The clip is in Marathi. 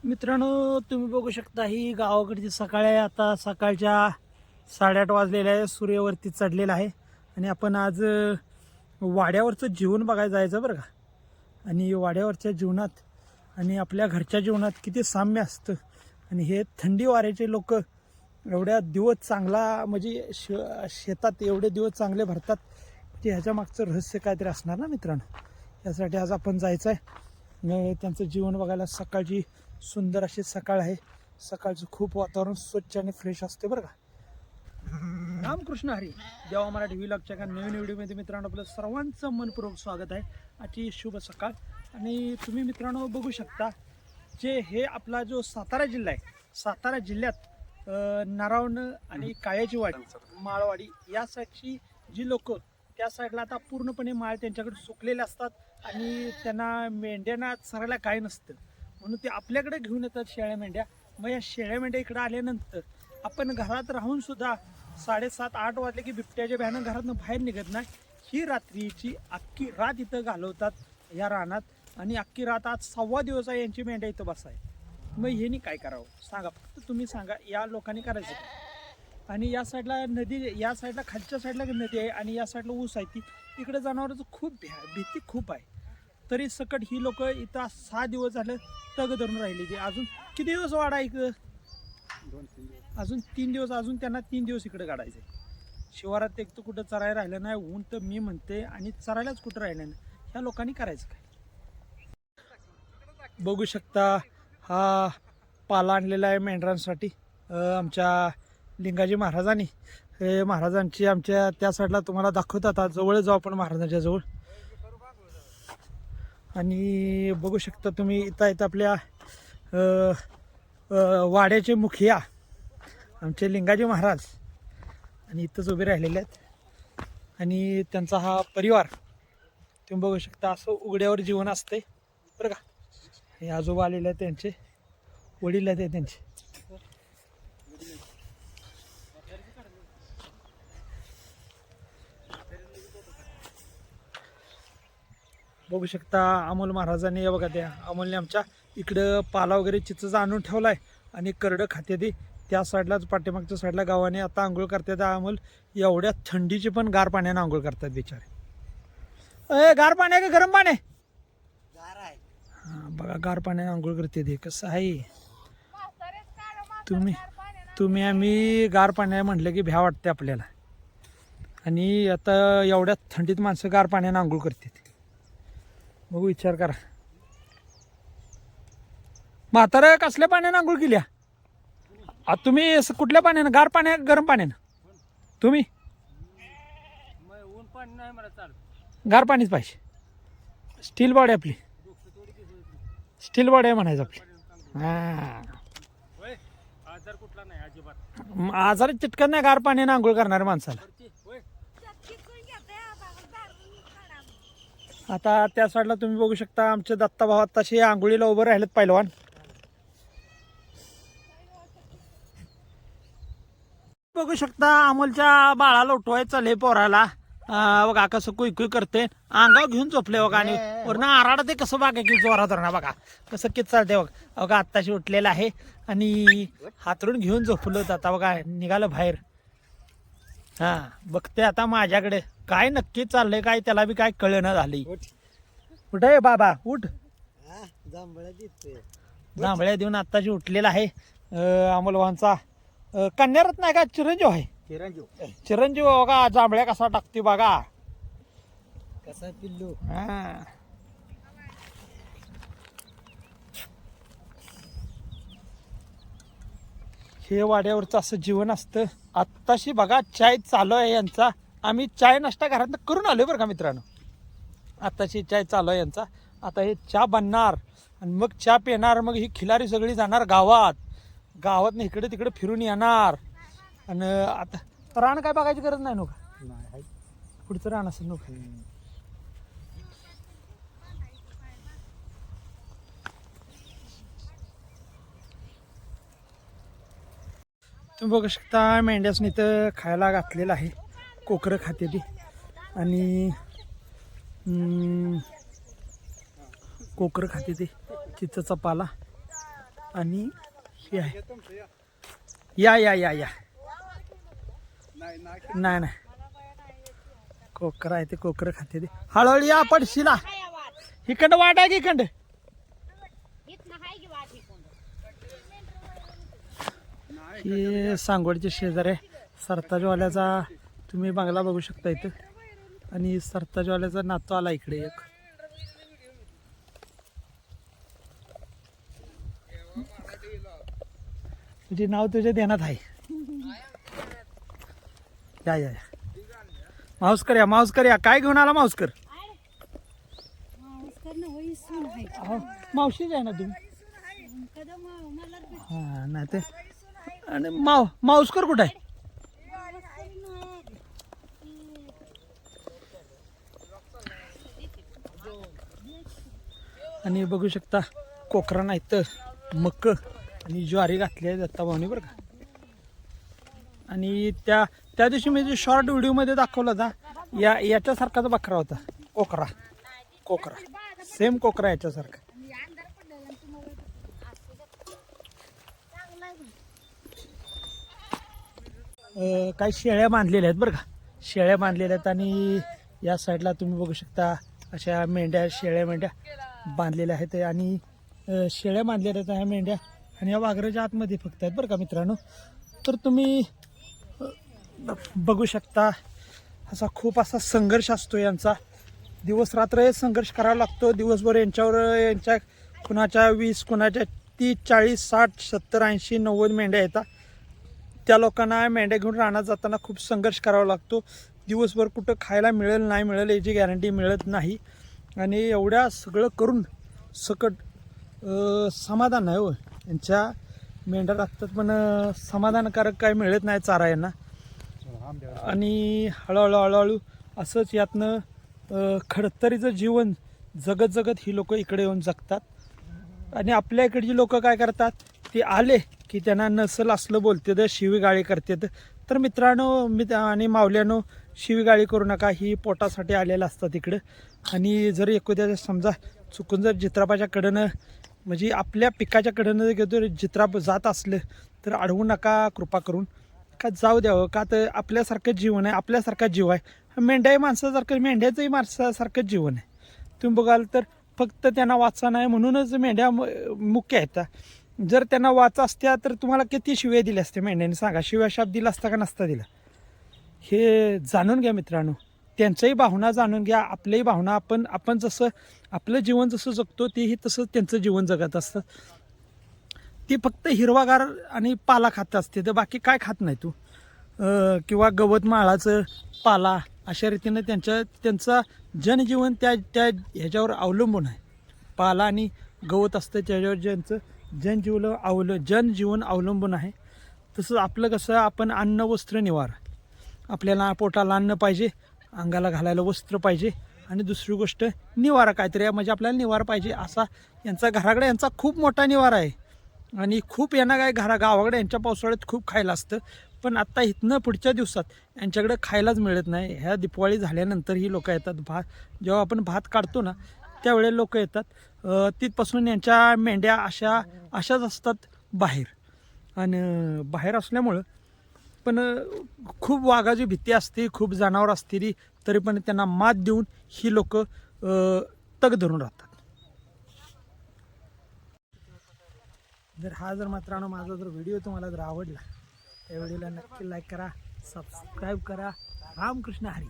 मित्रांनो, तुम्ही बघू शकता ही गावाकडची सकाळ आहे. आता सकाळच्या 8:30 वाजलेल्या आहे. सूर्यवरती चढलेला आहे आणि आपण आज वाड्यावरचं जीवन बघायला जायचं बरं का. आणि वाड्यावरच्या जीवनात आणि आपल्या घरच्या जीवनात किती साम्य असतं. आणि हे थंडी वाऱ्याचे लोक एवढ्या दिवस चांगला म्हणजे शेतात एवढे दिवस चांगले भरतात, म्हणजे ह्याच्या मागचं रहस्य काहीतरी असणार ना मित्रांनो. यासाठी आज आपण जायचं आहे. त्यांचं जीवन बघायला. सकाळची सुंदर अशी सकाळ आहे. सकाळचं खूप वातावरण स्वच्छ आणि फ्रेश असते बरं का. रामकृष्ण हरी. देवा मराठी व्लॉगच्या का नवीन व्हिडिओमध्ये मित्रांनो आपलं सर्वांचं मनपूर्वक स्वागत आहे. आजची शुभ सकाळ. आणि तुम्ही मित्रांनो बघू शकता, जे हे आपला जो सातारा जिल्हा आहे, सातारा जिल्ह्यात नारावण आणि काळ्याची वाडी, माळवाडी या साईडची जी लोक, त्या साईडला आता पूर्णपणे माळ त्यांच्याकडे सुकलेले असतात आणि त्यांना मेंढ्यांना चरायला काय नसतं, म्हणून ते आपल्याकडे घेऊन येतात शेळ्या मेंढ्या. मग या शेळ्या मेंढ्या इकडे आल्यानंतर आपण घरात राहून सुद्धा 7:30-8 वाजले की बिबट्याच्या भयानं घरातून बाहेर निघत नाही. ही रात्रीची अख्खी रात इथं घालवतात या रानात. आणि अख्खी रात आज 6वा दिवस आहे यांची मेंढ्या इथं बसाय. मग ह्यांनी काय करावं सांगा, फक्त तुम्ही सांगा. या लोकांनी करायचं. आणि या साईडला नदी, या साईडला खालच्या साईडला नदी आहे आणि या साईडला ऊस आहे. ती इकडे जनावरांचं खूप भीती खूप आहे. तरी सकट ही लोक इथं 6 दिवस झालं तग धरून राहिली. ते अजून किती दिवस वाढा इकडं? 2-3 दिवस. अजून त्यांना 3 दिवस इकडे काढायचे. शिवारात एक तर कुठं चरायला राहिलं नाही, ऊन तर मी म्हणते, आणि चरायलाच कुठं राहिलं नाही. ह्या लोकांनी करायचं काय? बघू शकता हा पाला आणलेला आहे मेंढरांसाठी आमच्या लिंगाजी महाराजांनी. हे महाराजांची आमच्या त्या साईडला तुम्हाला दाखवतात. आता जवळ जाऊ आपण महाराजांच्या जवळ. आणि बघू शकता तुम्ही इथं आपल्या वाड्याचे मुखिया आमचे लिंगाजी महाराज आणि इथंच उभे राहिलेले आहेत. आणि त्यांचा हा परिवार तुम्ही बघू शकता. असं उघड्यावर जीवन असते बरं का. हे आजोबा आलेले आहेत, त्यांचे वडील आहेत त्यांचे. बघू शकता अमोल महाराजांनी, हे बघा त्या अमोलने आमच्या इकडं पाला वगैरे चिचचा आणून ठेवला आहे. आणि करडं खाते ती त्या साईडलाच, पाठीमागच्या साईडला गावाने आता आंघोळ करतात. अमोल एवढ्या थंडीची पण गार पाण्याने आंघोळ करतात बिचारे. गार पाणी आहे का गरम पाणी? हां बघा, गार पाण्याने आंघोळ करते ते. कसं आहे, तुम्ही आम्ही गार पाण्या म्हटलं की भ्या वाटते आपल्याला. आणि आता एवढ्या थंडीत माणसं गार पाण्याने आंघोळ करतात. बघू, विचार करा. म्हातारं कसल्या पाण्याने आंघोळ केल्या? तुम्ही कुठल्या पाण्यानं? गार पाण्या गरम पाण्यानं? तुम्ही गार पाणीच पाहिजे. स्टील बॉडी आपली, स्टील बॉडी आहे म्हणायचं आपली. हां, आजार चिटकत नाही गार पाण्याने आंघोळ करणाऱ्या माणसाला. आता त्या साईडला तुम्ही बघू शकता आमचे दत्ता भाऊ आत्ताशी आंघोळीला उभं राहिलेत पहिलवान. बघू शकता अमोलच्या बाळाला उठवायचं चालले पोराला. बघा कसं कुई कुई करते, अंगावर घेऊन झोपले बघा. आणि वरण आराडा ते कसं बघा की जोरात धरणा बघा कसं किती चालते बघा. बघा आत्ताशी उठलेलं आहे आणि हातरून घेऊन झोपलं. आता बघा निघालं बाहेर. हा बघते आता माझ्याकडे काय नक्की चाललंय, काय त्याला बी काय कळेना झाली. उठ आहे बाबा, उठ. जांभळ्या देऊन आत्ताशी उठलेला आहे. अमोलवांचा कन्यारत्न आहे का चिरंजीव आहे? चिरंजीव बघा जांभळ्या कसा टाकते बघा, कसा पिल्लू. हा हे वाड्यावरचं असं जीवन असतं. आत्ताशी बघा चाय चालू आहे यांचा. आम्ही चाय नाश्ता घरात करून आलो बरं का मित्रांनो. आत्ताशी चाय चालू आहे यांचा. आता हे चहा बनणार आणि मग चहा पिणार. मग ही खिलारी सगळी जाणार गावात. गावात इकडे तिकडे फिरून येणार. आणि आता रान काय बघायची गरज नाही नका, पुढचं रान असेल नका. तुम्ही बघू शकता मेंढ्यासनी तर खायला घातलेलं आहे. कोकरं खाते ती. आणि कोकरं खाते ती चिचचा पाला. आणि हे आहे. या या या या नाही नाही कोकर आहे ते कोकर खाते ते. हळूहळू या पडशीला. इकडं वाट आहे की इकडं. हे सांगवडचे शेजारी आहे. सरताजवाल्याचा तुम्ही बंगला बघू शकता इथं. आणि सरताजवाल्याचा नातू आला इकडे एक. तुझे नाव तुझ्या ध्यानात आहे. या या माऊसकर या माऊसकर या. काय घेऊन आला माऊसकर? मावशीच आहे ना तुम्ही? हा नाही ते. आणि माऊसकर कुठं आहे? आणि बघू शकता कोकरा नाही तर मक्क आणि ज्वारी घातली आहे दत्ता भाऊनी बरं का. आणि त्या दिवशी मी जो शॉर्ट व्हिडिओमध्ये दाखवला होता याच्यासारखाच बकरा होता. कोकरा सेम कोकरा याच्यासारखा. काही शेळ्या बांधलेल्या आहेत बरं का. शेळ्या बांधलेल्या आहेत आणि या साईडला तुम्ही बघू शकता अशा मेंढ्या शेळ्या मेंढ्या बांधलेल्या आहेत. आणि शेळ्या बांधलेल्या आहेत ह्या मेंढ्या. आणि या वाघराच्या आतमध्ये फक्त आहेत बरं का मित्रांनो. तर तुम्ही बघू शकता असा खूप असा संघर्ष असतो यांचा. दिवस रात्र हे संघर्ष करावा लागतो. दिवसभर यांच्या कुणाच्या 20 कुणाच्या 30 40 60 70 80 90 मेंढ्या येतात. त्या लोकांना मेंढ्या घेऊन रानात जाताना खूप संघर्ष करावा लागतो. दिवसभर कुठं खायला मिळेल नाही मिळेल याची गॅरंटी मिळत नाही. आणि एवढ्या सगळं करून सकट समाधान नाही हो. यांच्या मेंढ्या लागतात पण समाधानकारक काय मिळत नाही चारा यांना. आणि हळूहळू असंच यातनं खडतरीचं जीवन जगत जगत ही लोक इकडे येऊन जगतात. आणि आपल्या इकडची लोक काय करतात, ते आले की त्यांना नसल असलं बोलते तर शिवीगाळी करतात. तर मित्रांनो आणि मावल्यानो शिवीगाळी करू नका. ही पोटासाठी आलेलं असतात इकडं. आणि जर एखाद्या समजा चुकून जर जित्रापाच्या कडनं म्हणजे आपल्या पिकाच्या कडनं जर जित्राप जात असलं तर अडवू नका कृपा करून. का जाऊ द्यावं का तर आपल्यासारखं जीवन आहे. आपल्यासारखा जीव आहे. मेंढ्याही माणसासारखं मेंढ्याचंही माणसासारखंच जीवन आहे. तुम्ही बघाल तर फक्त त्यांना वाचा नाही म्हणूनच मेंढ्या मुख्य आहेत. जर त्यांना वाचा असत्या तर तुम्हाला किती शिव्या दिल्या असत्या मेंढ्याने सांगा. शिव्या शाप दिला असता का नसता दिला. हे जाणून घ्या मित्रांनो. त्यांच्याही भावना जाणून घ्या. आपल्याही भावना आपण जसं आपलं जीवन जसं जगतो तेही तसं त्यांचं जीवन जगत असतं. ती फक्त हिरवागार आणि पाला खात असते तर बाकी काय खात नाही तू. किंवा गवत माळाचं पाला अशा रीतीनं त्यांचं जनजीवन त्या ह्याच्यावर अवलंबून आहे. पाला आणि गवत असतं त्याच्यावर ज्यांचं जनजीवन अवलंबून आहे. तसंच आपलं कसं आपण अन्न वस्त्र निवारा. आपल्याला पोटाला अन्न पाहिजे, अंगाला घालायला वस्त्र पाहिजे आणि दुसरी गोष्ट निवारा काहीतरी म्हणजे आपल्याला निवारा पाहिजे. असा यांचा घराकडे यांचा खूप मोठा निवारा आहे. आणि खूप यांना काय गावाकडे यांच्या पावसाळ्यात खूप खायला असतं. पण आत्ता इथनं पुढच्या दिवसात यांच्याकडे खायलाच मिळत नाही. ह्या दिवाळी झाल्यानंतर ही लोक येतात. जेव्हा आपण भात काढतो ना त्यावेळेला लोक येतात. तिथपासून यांच्या मेंढ्या अशाच असतात बाहेर. आणि बाहेर असल्यामुळं पण खूप वाघाची भीती असते, खूप जनावर असतील तरी पण त्यांना मात देऊन ही लोक तग धरून राहतात. जर मित्रांनो माझा जर व्हिडिओ तुम्हाला जर आवडला त्या व्हिडिओला नक्की लाईक करा, सबस्क्राईब करा. रामकृष्ण हरी.